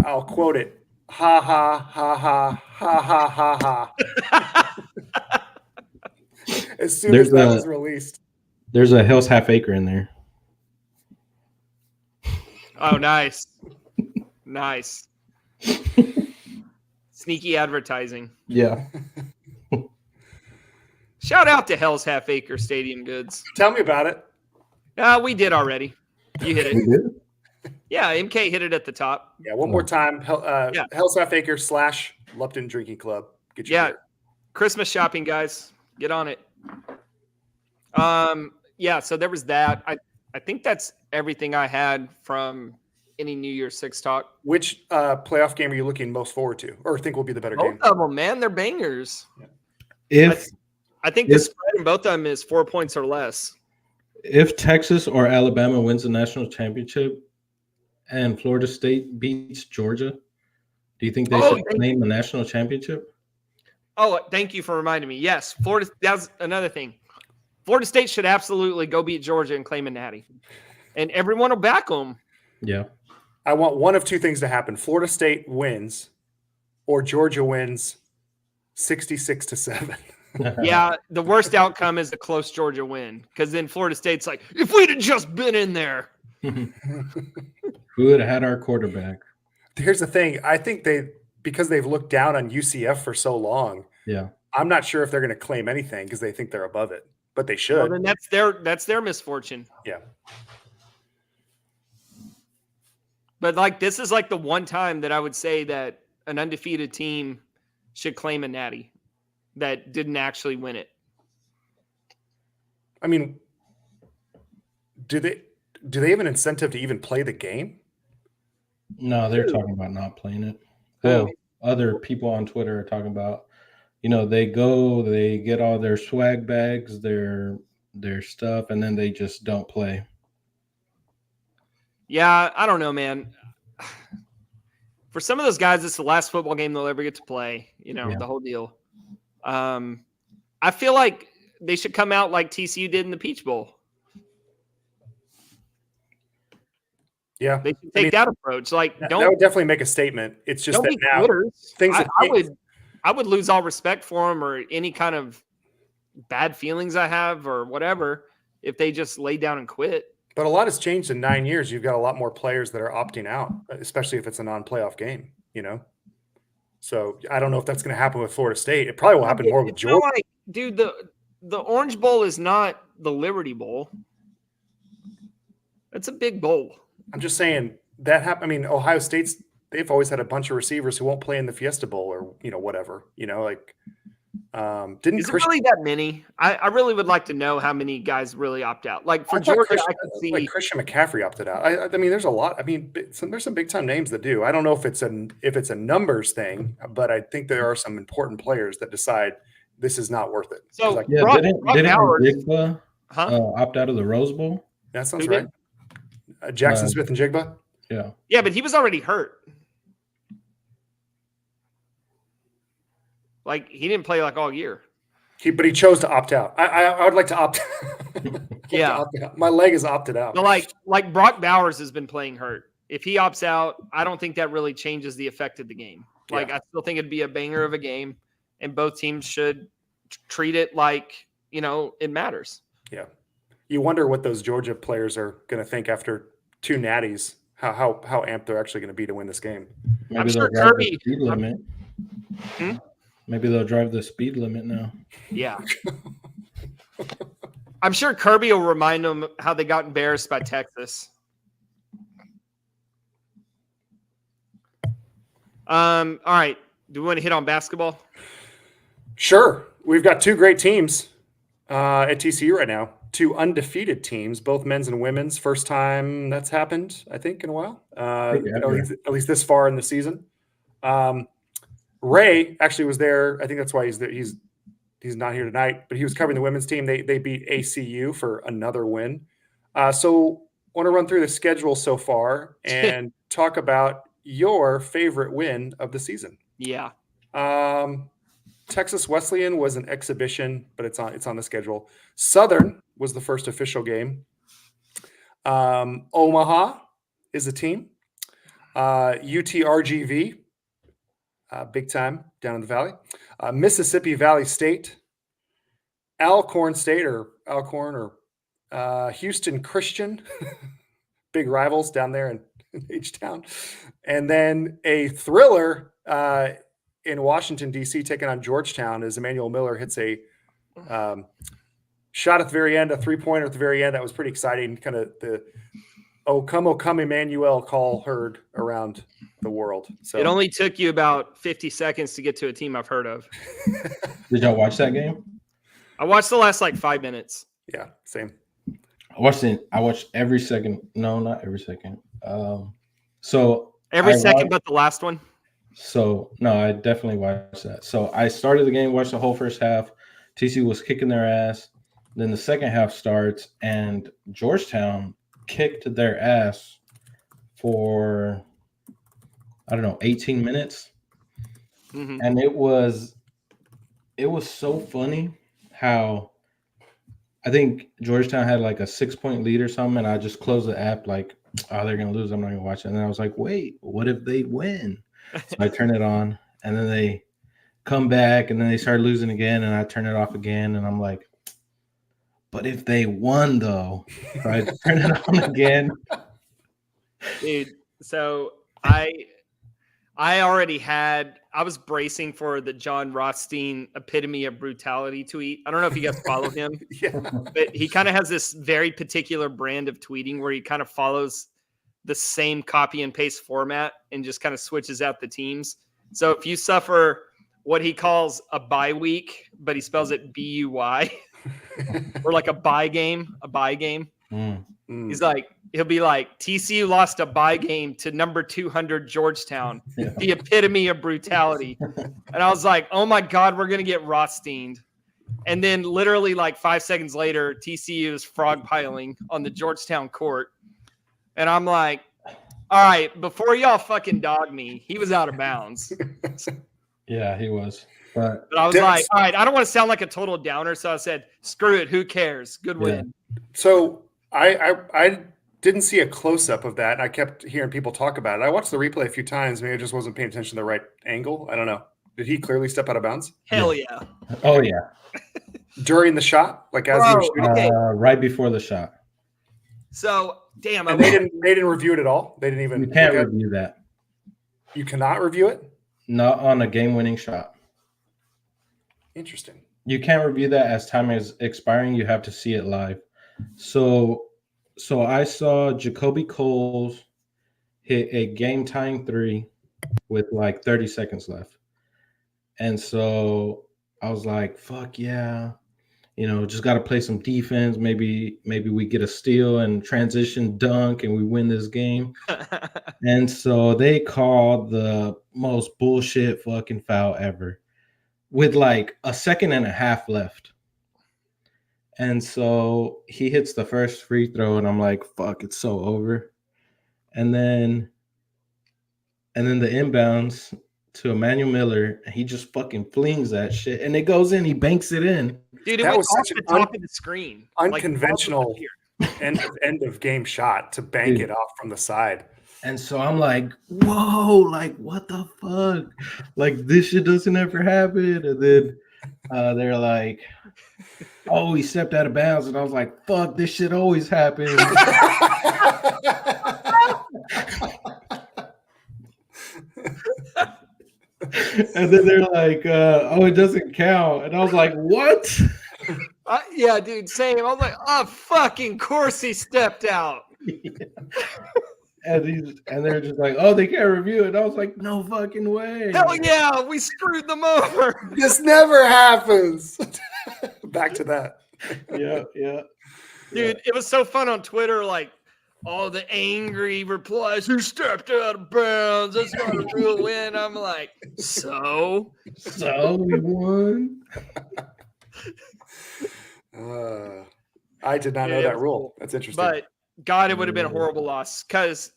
I'll quote it. Ha ha ha ha ha ha ha ha. As soon as that was released. There's a Hell's Half Acre in there. Oh, nice. Nice. Sneaky advertising. Yeah. Shout out to Hell's Half Acre Stadium Goods. Tell me about it. We did already. You hit it. Yeah, MK hit it at the top. Yeah, one more time. Hell's Half Acre / Lupton Drinking Club. Get your beer. Christmas shopping, guys. Get on it. Yeah, so there was that. I think that's everything I had from any New Year's Six talk. Which playoff game are you looking most forward to, or think will be the better game? Both of them, man. They're bangers. Yeah. I think the spread in both of them is 4 points or less. If Texas or Alabama wins the national championship and Florida State beats Georgia, do you think they should claim the national championship? Oh, thank you for reminding me. Yes, Florida. That's another thing. Florida State should absolutely go beat Georgia and claim a natty, and everyone will back them. Yeah. I want one of two things to happen: Florida State wins, or Georgia wins, 66-7. Yeah, the worst outcome is a close Georgia win, because then Florida State's like, if we'd have just been in there, we would have had our quarterback. Here's the thing: I think because they've looked down on UCF for so long. Yeah. I'm not sure if they're going to claim anything because they think they're above it, but they should. Well, then that's their misfortune. Yeah. But like this is like the one time that I would say that an undefeated team should claim a natty that didn't actually win it. I mean, do they have an incentive to even play the game? No, they're talking about not playing it. Well, other people on Twitter are talking about, they get all their swag bags, their stuff, and then they just don't play. Yeah, I don't know, man. For some of those guys, it's the last football game they'll ever get to play, the whole deal. I feel like they should come out like TCU did in the Peach Bowl. Yeah. They should take that approach. Like, that would definitely make a statement. It's just that now things I would lose all respect for them or any kind of bad feelings I have or whatever if they just lay down and quit. But a lot has changed in 9 years. You've got a lot more players that are opting out, especially if it's a non-playoff game, So I don't know if that's going to happen with Florida State. It probably will happen more with Georgia. Like, dude, the Orange Bowl is not the Liberty Bowl. It's a big bowl. I'm just saying that happened. I mean, Ohio State's, they've always had a bunch of receivers who won't play in the Fiesta Bowl or, whatever, didn't Is it really that many? I really would like to know how many guys really opt out. Like for Georgia, I could see like Christian McCaffrey opted out. I mean, there's a lot. I mean, there's some big time names that do. I don't know if it's a numbers thing, but I think there are some important players that decide this is not worth it. So like, didn't Jigba opt out of the Rose Bowl? That sounds right. Jackson Smith and Jigba. Yeah. Yeah, but he was already hurt. Like he didn't play like all year. But he chose to opt out. I would like to opt. Yeah, my leg is opted out. But like Brock Bowers has been playing hurt. If he opts out, I don't think that really changes the effect of the game. Like I still think it'd be a banger of a game, and both teams should treat it like it matters. Yeah, you wonder what those Georgia players are going to think after 2 natties. How amped they're actually going to be to win this game. Maybe I'm sure Kirby. Maybe they'll drive the speed limit now. Yeah. I'm sure Kirby will remind them how they got embarrassed by Texas. All right. Do we want to hit on basketball? Sure. We've got 2 great teams at TCU right now. 2 undefeated teams, both men's and women's. First time that's happened, I think, in a while. At least this far in the season. Ray actually was there. I think that's why he's there. He's not here tonight, but he was covering the women's team. They beat ACU for another win. So I want to run through the schedule so far and talk about your favorite win of the season. Yeah. Texas Wesleyan was an exhibition, but it's on the schedule. Southern was the first official game. Omaha is a team. UTRGV, big time down in the valley. Mississippi Valley State. Alcorn State or Houston Christian. Big rivals down there in H-Town. And then a thriller in Washington, D.C., taking on Georgetown as Emmanuel Miller hits a shot at the very end, a three-pointer at the very end. That was pretty exciting. Kind of the "O come Emmanuel" call heard around the world. So It only took you about 50 seconds to get to a team I've heard of. Did y'all watch that game? I watched the last like 5 minutes. Yeah, same. I watched every second. No, not every second. So Every I second watched- but the last one. So no, I definitely watched that. So I started the game, watched the whole first half. TCU was kicking their ass. Then the second half starts, and Georgetown kicked their ass for 18 minutes. Mhm. And it was so funny how I think Georgetown had like a 6-point lead or something, and I just closed the app like, oh, they're gonna lose. I'm not gonna watch it. And then I was like, wait, what if they win? So I turn it on, and then they come back, and then they start losing again, and I turn it off again, and I'm like, but if they won though, so I turn it on again. Dude, so I was bracing for the John Rothstein epitome of brutality tweet. I don't know if you guys follow him, Yeah. but he kind of has this very particular brand of tweeting where he kind of follows the same copy and paste format and just kind of switches out the teams. So if you suffer what he calls a bye week, but he spells it B-U-Y, or like a bye game. Mm. He'll be like, TCU lost a bye game to number 200 Georgetown, Yeah. the epitome of brutality. And I was like, oh my God, we're going to get Rothsteined. And then literally like 5 seconds later, TCU is frog piling on the Georgetown court. And I'm like, all right, before y'all fucking dog me, he was out of bounds. Yeah, he was. But But I was like, all right, I don't want to sound like a total downer. So I said, screw it. Who cares? Good win. So I didn't see a close-up of that, and I kept hearing people talk about it. I watched the replay a few times. Maybe I just wasn't paying attention to the right angle. I don't know. Did he clearly step out of bounds Hell yeah. oh yeah, during the shot? Like as he was shooting? Okay. right before the shot. So, damn. And they didn't review it at all? They didn't even You can't look at it? review that. You cannot review it? Not on a game-winning shot. Interesting. You can't review that as time is expiring. You have to see it live. So I saw Jacoby Coles hit a game-tying three with like 30 seconds left. And so I was like, fuck yeah. Just got to play some defense. Maybe we get a steal and transition dunk and we win this game. And so they called the most bullshit fucking foul ever with like a second and a half left. And so he hits the first free throw and I'm like, fuck, it's so over. And then the inbounds to Emmanuel Miller, and he just fucking flings that shit and it goes in, he banks it in. Dude, it That went was off such the an top of the screen. unconventional end of game shot to bank it off from the side. And so I'm like, whoa, like what the fuck? Like this shit doesn't ever happen. And then they're like, oh, he stepped out of bounds. And I was like, fuck, this shit always happens. And then they're like, oh, it doesn't count. And I was like, what? Yeah, dude, same. I was like, oh, fucking course he stepped out. And they're just like, oh, they can't review it. And I was like, no fucking way. Hell yeah, we screwed them over. This never happens. Back to that. Yeah. Dude, it was so fun on Twitter, like all the angry replies, who stepped out of bounds? That's not a real win. I'm like, so we won. I did not know it that was rule. cool. That's interesting. But God, it would have been a horrible loss because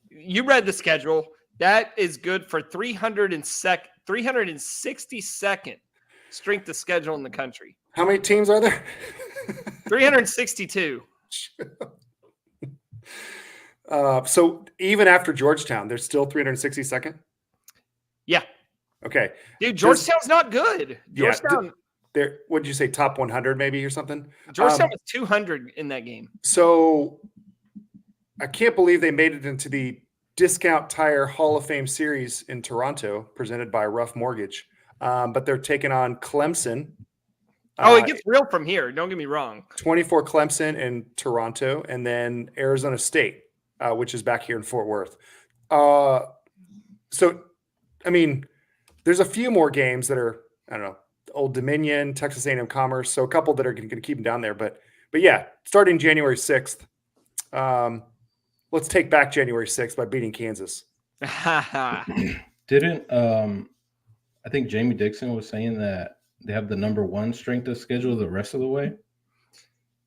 you read the schedule. That is good for 362nd strength of schedule in the country. How many teams are there? 362. So even after Georgetown, they're still 362nd. Yeah. Okay. Dude, Georgetown's not good. Yeah, Georgetown what'd you say, top 100 maybe or something? Georgetown was 200 in that game. So I can't believe they made it into the Discount Tire Hall of Fame series in Toronto, presented by Rough Mortgage. But they're taking on Clemson. Oh, it gets real from here. Don't get me wrong. 24 Clemson in Toronto, and then Arizona State, which is back here in Fort Worth. So, I mean, there's a few more games that are, I don't know, Old Dominion, Texas A&M Commerce. So a couple that are going to keep them down there. But yeah, starting January 6th, let's take back January 6th by beating Kansas. Didn't I think Jamie Dixon was saying that they have the number 1 strength of schedule the rest of the way?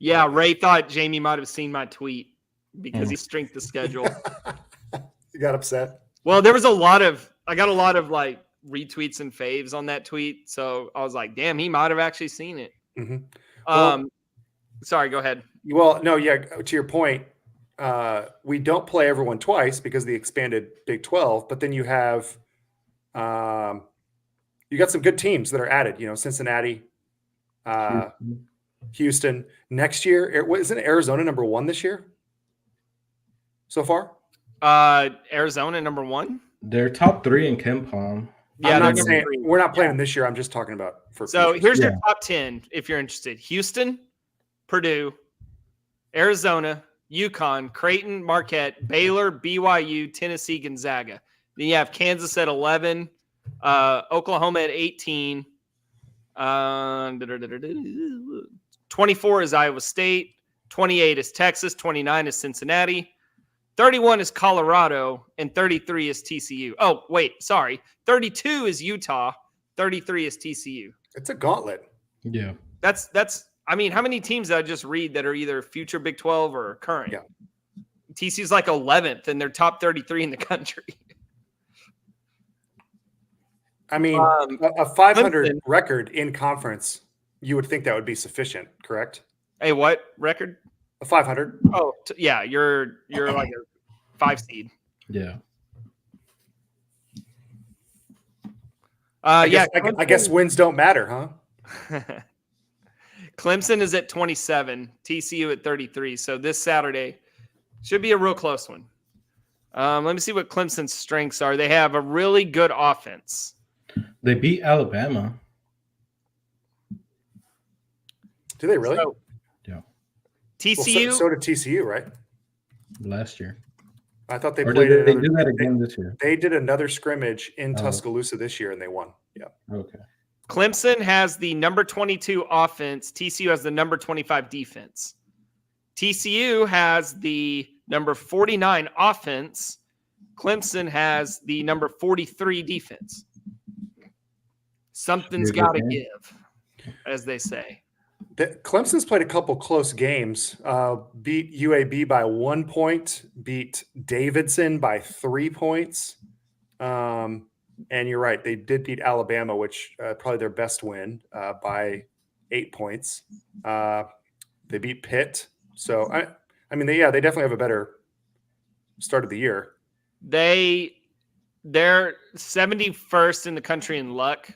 Yeah, Ray thought Jamie might have seen my tweet because he strength the schedule. You got upset? Well, I got a lot of like retweets and faves on that tweet. So I was like, damn, he might have actually seen it. Mm-hmm. Well, sorry, go ahead. Well, no, yeah, to your point, we don't play everyone twice because of the expanded Big 12, but then you have you got some good teams that are added, Cincinnati, Houston. Next year, isn't Arizona number 1 this year so far? Arizona number 1? They're top 3 in KenPom. Yeah, we're not playing them this year. I'm just talking about for so future. Here's your top 10 if you're interested: Houston, Purdue, Arizona, UConn, Creighton, Marquette, Baylor, BYU, Tennessee, Gonzaga. Then you have Kansas at 11, Oklahoma at 18. 24 is Iowa State, 28 is Texas, 29 is Cincinnati, 31 is Colorado, and 33 is TCU. Oh, wait, sorry. 32 is Utah, 33 is TCU. It's a gauntlet. Yeah. That's I mean, how many teams did I just read that are either future Big 12 or current? Yeah. TCU's like 11th, and they're top 33 in the country. I mean, a 500 record in conference, you would think that would be sufficient, correct? Hey, what record? A 500. Oh, yeah, you're like a 5 seed. Yeah. I guess wins don't matter, huh? Clemson is at 27, TCU at 33. So this Saturday should be a real close one. Let me see what Clemson's strengths are. They have a really good offense. They beat Alabama. Do they really? Yeah. TCU. Well, so did TCU, right? Last year. I thought they Or played. Did they do that again this year? They did another scrimmage in Tuscaloosa this year, and they won. Yeah. Okay. Clemson has the number 22 offense. TCU has the number 25 defense. TCU has the number 49 offense. Clemson has the number 43 defense. Something's got to give, as they say. Clemson's played a couple close games. Beat UAB by 1 point. Beat Davidson by 3 points. And you're right, they did beat Alabama, which probably their best win by 8 points. They beat Pitt. So I mean, they definitely have a better start of the year. They're 71st in the country in luck.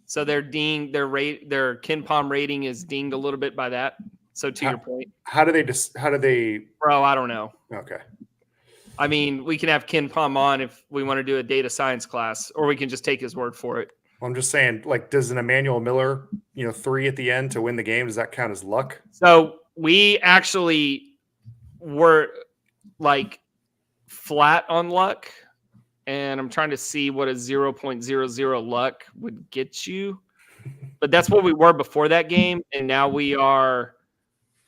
So their KenPom rating is dinged a little bit by that. So to your point, how do they? Bro, I don't know. Okay. I mean, we can have KenPom on if we want to do a data science class, or we can just take his word for it. Well, I'm just saying, like, does an Emmanuel Miller, 3 at the end to win the game, does that count as luck? So we actually were like flat on luck. And I'm trying to see what a 0.00 luck would get you. But that's what we were before that game. And now we are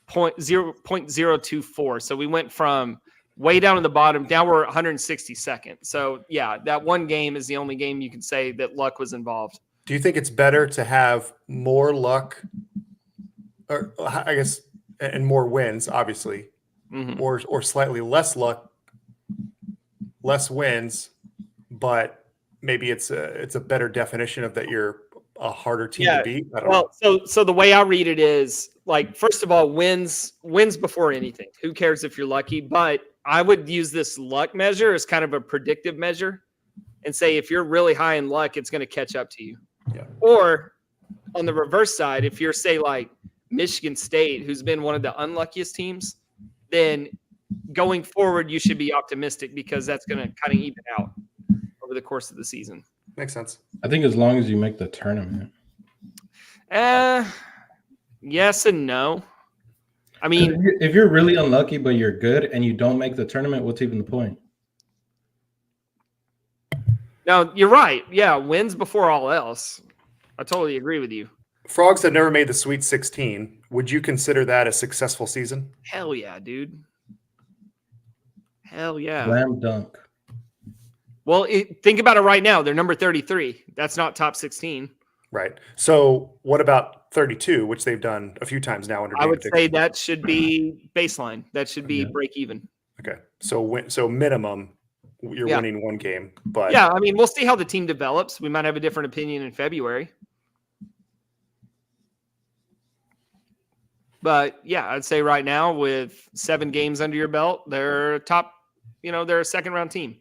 0.024. So we went from way down in the bottom. Now we're 162nd. So, yeah, that one game is the only game you can say that luck was involved. Do you think it's better to have more luck, or I guess, and more wins, obviously, or slightly less luck, less wins, but maybe it's a better definition of that you're a harder team to beat. I don't know. So the way I read it is like, first of all, wins before anything. Who cares if you're lucky? But I would use this luck measure as kind of a predictive measure and say if you're really high in luck, it's going to catch up to you. Yeah. Or on the reverse side, if you're, say, like Michigan State, who's been one of the unluckiest teams, then going forward, you should be optimistic because that's going to kind of even out over the course of the season. Makes sense. I think as long as you make the tournament. Yes and no. I mean, if you're really unlucky but you're good and you don't make the tournament, what's even the point? no, you're right. Yeah, wins before all else. I totally agree with you. Frogs have never made the Sweet 16. Would you consider that a successful season? Hell yeah, dude. Hell yeah. Slam dunk. Well, think about it right now. They're number 33. That's not top 16. Right. So what about 32, which they've done a few times now under I would David say Dixon? that should be baseline. That should be break even. Okay. So minimum, you're winning one game. But yeah, I mean, we'll see how the team develops. We might have a different opinion in February. But yeah, I'd say right now with 7 games under your belt, they're top, they're a second round team.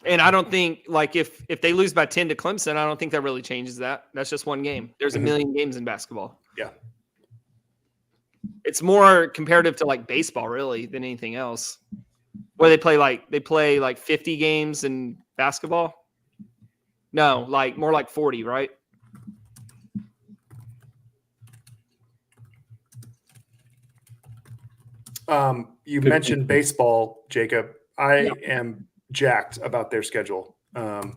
And I don't think, like, if they lose by 10 to Clemson, I don't think that really changes that. That's just one game. There's a million games in basketball. Yeah. It's more comparative to, like, baseball, really, than anything else. Where they play like 50 games in basketball. No, like more like 40, right? You mentioned baseball, Jacob. I am jacked about their schedule. We don't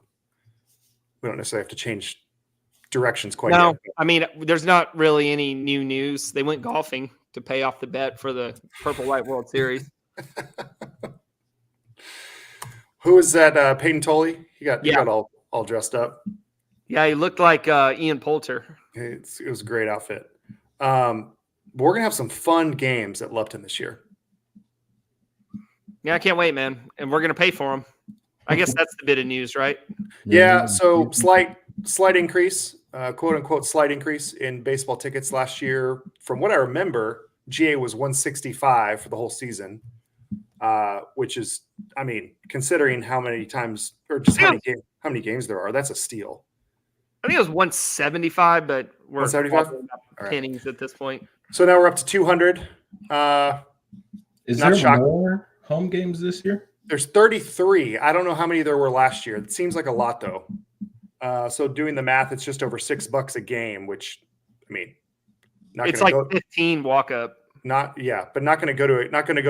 necessarily have to change directions quite yet. I mean, there's not really any new news. They went golfing to pay off the bet for the Purple White World Series. Who is that? Peyton Tolley? He got all dressed up. Yeah, he looked like Ian Poulter. It was a great outfit. We're gonna have some fun games at Lupton this year. Yeah, I can't wait, man. And we're gonna pay for them. I guess that's the bit of news, right? Yeah. So slight increase, quote unquote, slight increase in baseball tickets last year. From what I remember, GA was 165 for the whole season, which is, I mean, considering how many times or just how many games there are, that's a steal. I think it was 175, but we're 175 pennies at this point. So now we're up to 200. Is there more home games this year? There's 33. I don't know how many there were last year. It seems like a lot, though. So doing the math, it's just over $6 a game, which, I mean, it's like 15 walk up. Not going to go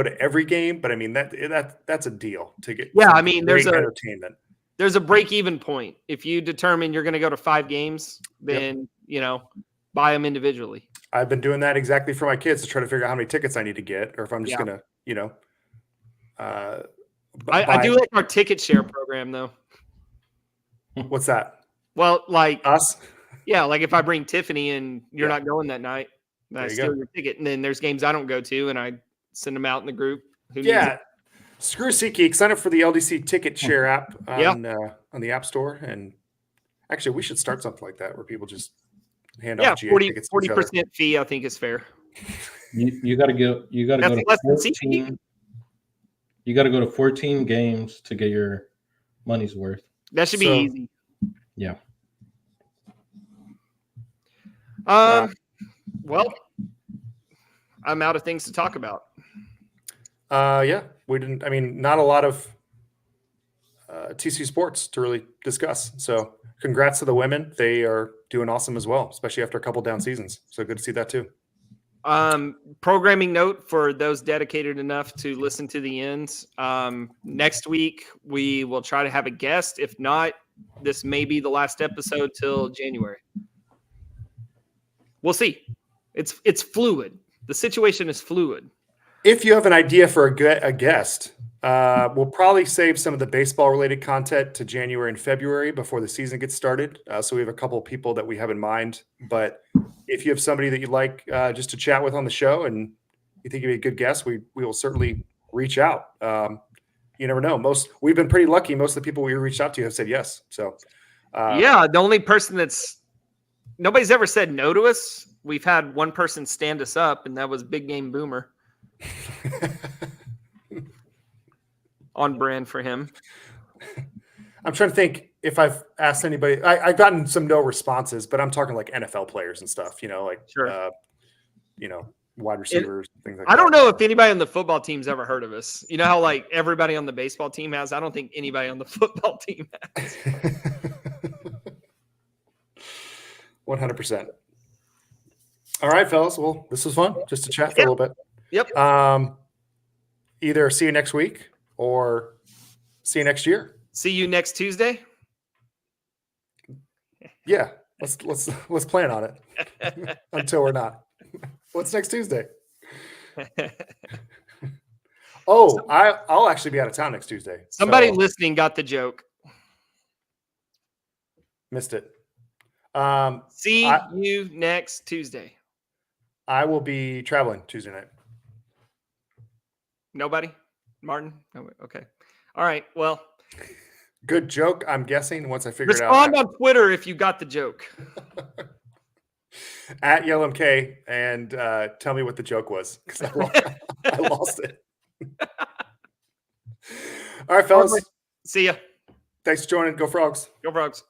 to every game, but I mean that's a deal to get. Yeah, I mean there's entertainment. There's a break even point. If you determine you're going to go to 5 games, then buy them individually. I've been doing that exactly for my kids to try to figure out how many tickets I need to get, or if I'm just going to, I do like our ticket share program though. What's that? Well, like us. Yeah, like if I bring Tiffany and you're not going that night, I steal your ticket, and then there's games I don't go to, and I send them out in the group. Screw SeatGeek. Sign up for the LDC ticket share app on the App Store, and actually, we should start something like that where people just hand off GA tickets. 40% fee, I think, is fair. You got to go. You got to go to 14. You got to go to 14 games to get your money's worth. That should be easy. Yeah. Well, I'm out of things to talk about. We didn't. I mean, not a lot of TCU sports to really discuss. So, congrats to the women. They are doing awesome as well, especially after a couple down seasons. So good to see that too. Programming note for those dedicated enough to listen to the end. Next week we will try to have a guest. If not, this may be the last episode till January. We'll see. It's fluid. The situation is fluid. If you have an idea for a guest, we'll probably save some of the baseball-related content to January and February before the season gets started. So we have a couple of people that we have in mind. But if you have somebody that you'd like just to chat with on the show and you think you'd be a good guest, we will certainly reach out. you never know. We've been pretty lucky. Most of the people we reached out to have said yes. So yeah, the only person nobody's ever said no to us. We've had one person stand us up, and that was Big Game Boomer. On brand for him. I'm trying to think if I've asked anybody. I've gotten some no responses, but I'm talking like NFL players and stuff, Sure. Wide receivers, things like that. I don't know if anybody on the football team's ever heard of us. You know how like everybody on the baseball team has? I don't think anybody on the football team has. 100%. All right, fellas. Well, this was fun just to chat for a little bit. Yep. Either see you next week or see you next year. See you next Tuesday. Yeah, let's plan on it until we're not. What's next Tuesday? Oh, I'll actually be out of town next Tuesday. Somebody listening got the joke. Missed it. See you next Tuesday. I will be traveling Tuesday night. Nobody? Martin? Oh, okay. All right. Well, good joke, I'm guessing, once I figure it out. Respond on Twitter if you got the joke. At YellMK, and tell me what the joke was, because I lost it. All right, fellas. See ya. Thanks for joining. Go Frogs. Go Frogs.